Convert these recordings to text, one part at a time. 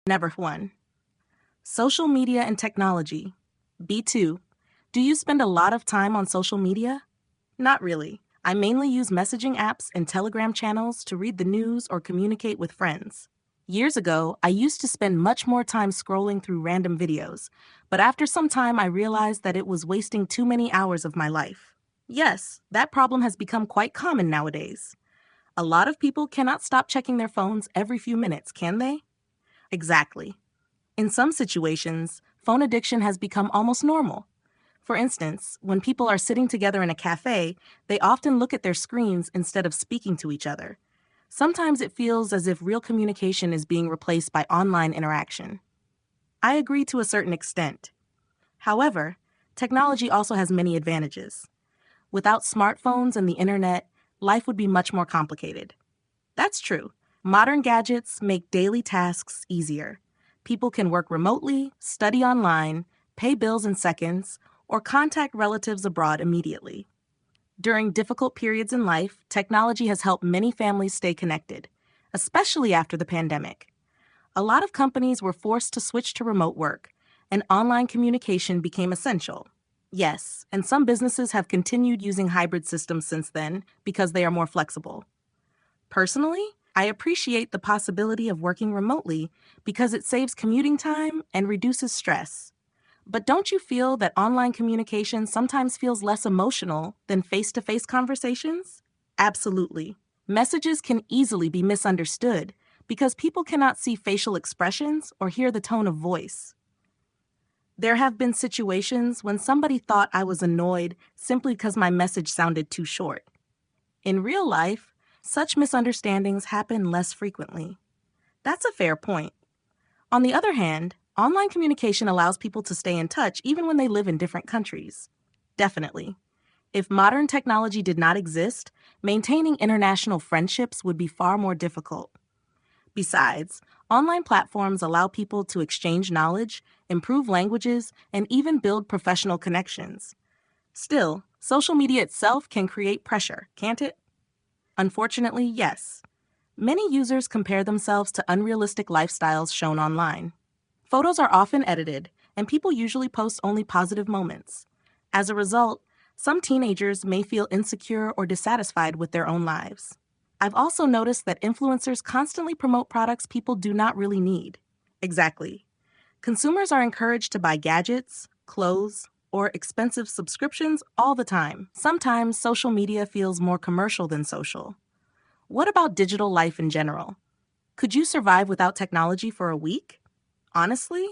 Never one. Social media and technology. B2. Do you spend a lot of time on social media? Not really. I mainly use messaging apps and Telegram channels to read the news or communicate with friends. Years ago, I used to spend much more time scrolling through random videos, but after some time I realized that it was wasting too many hours of my life. Yes, that problem has become quite common nowadays. A lot of people cannot stop checking their phones every few minutes, can they? Exactly. In some situations, phone addiction has become almost normal. For instance, when people are sitting together in a cafe, they often look at their screens instead of speaking to each other. Sometimes it feels as if real communication is being replaced by online interaction. I agree to a certain extent. However, technology also has many advantages. Without smartphones and the internet, life would be much more complicated. That's true. Modern gadgets make daily tasks easier. People can work remotely, study online, pay bills in seconds, or contact relatives abroad immediately. During difficult periods in life, technology has helped many families stay connected, especially after the pandemic. A lot of companies were forced to switch to remote work, and online communication became essential. Yes, and some businesses have continued using hybrid systems since then because they are more flexible. Personally, I appreciate the possibility of working remotely because it saves commuting time and reduces stress. But don't you feel that online communication sometimes feels less emotional than face-to-face conversations? Absolutely. Messages can easily be misunderstood because people cannot see facial expressions or hear the tone of voice. There have been situations when somebody thought I was annoyed simply because my message sounded too short. In real life, such misunderstandings happen less frequently. That's a fair point. On the other hand, online communication allows people to stay in touch even when they live in different countries. Definitely. If modern technology did not exist, maintaining international friendships would be far more difficult. Besides, online platforms allow people to exchange knowledge, improve languages, and even build professional connections. Still, social media itself can create pressure, can't it? Unfortunately, yes. Many users compare themselves to unrealistic lifestyles shown online. Photos are often edited, and people usually post only positive moments. As a result, some teenagers may feel insecure or dissatisfied with their own lives. I've also noticed that influencers constantly promote products people do not really need. Exactly. Consumers are encouraged to buy gadgets, clothes, or expensive subscriptions all the time. Sometimes social media feels more commercial than social. What about digital life in general? Could you survive without technology for a week? Honestly,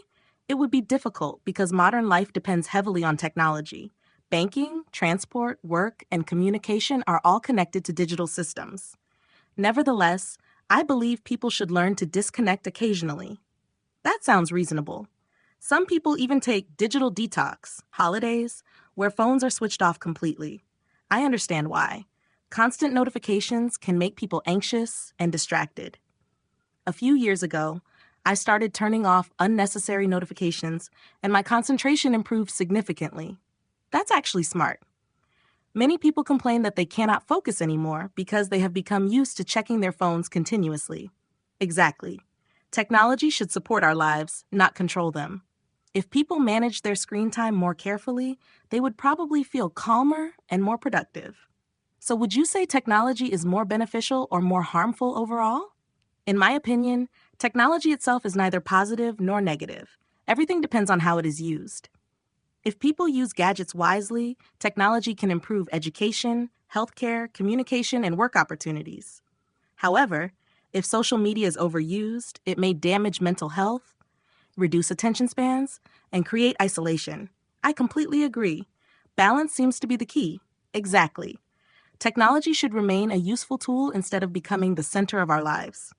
it would be difficult because modern life depends heavily on technology. Banking, transport, work, and communication are all connected to digital systems. Nevertheless, I believe people should learn to disconnect occasionally. That sounds reasonable. Some people even take digital detox, holidays, where phones are switched off completely. I understand why. Constant notifications can make people anxious and distracted. A few years ago, I started turning off unnecessary notifications, and my concentration improved significantly. That's actually smart. Many people complain that they cannot focus anymore because they have become used to checking their phones continuously. Exactly. Technology should support our lives, not control them. If people managed their screen time more carefully, they would probably feel calmer and more productive. So would you say technology is more beneficial or more harmful overall? In my opinion, technology itself is neither positive nor negative. Everything depends on how it is used. If people use gadgets wisely, technology can improve education, healthcare, communication, and work opportunities. However, if social media is overused, it may damage mental health, reduce attention spans, and create isolation. I completely agree. Balance seems to be the key. Exactly. Technology should remain a useful tool instead of becoming the center of our lives.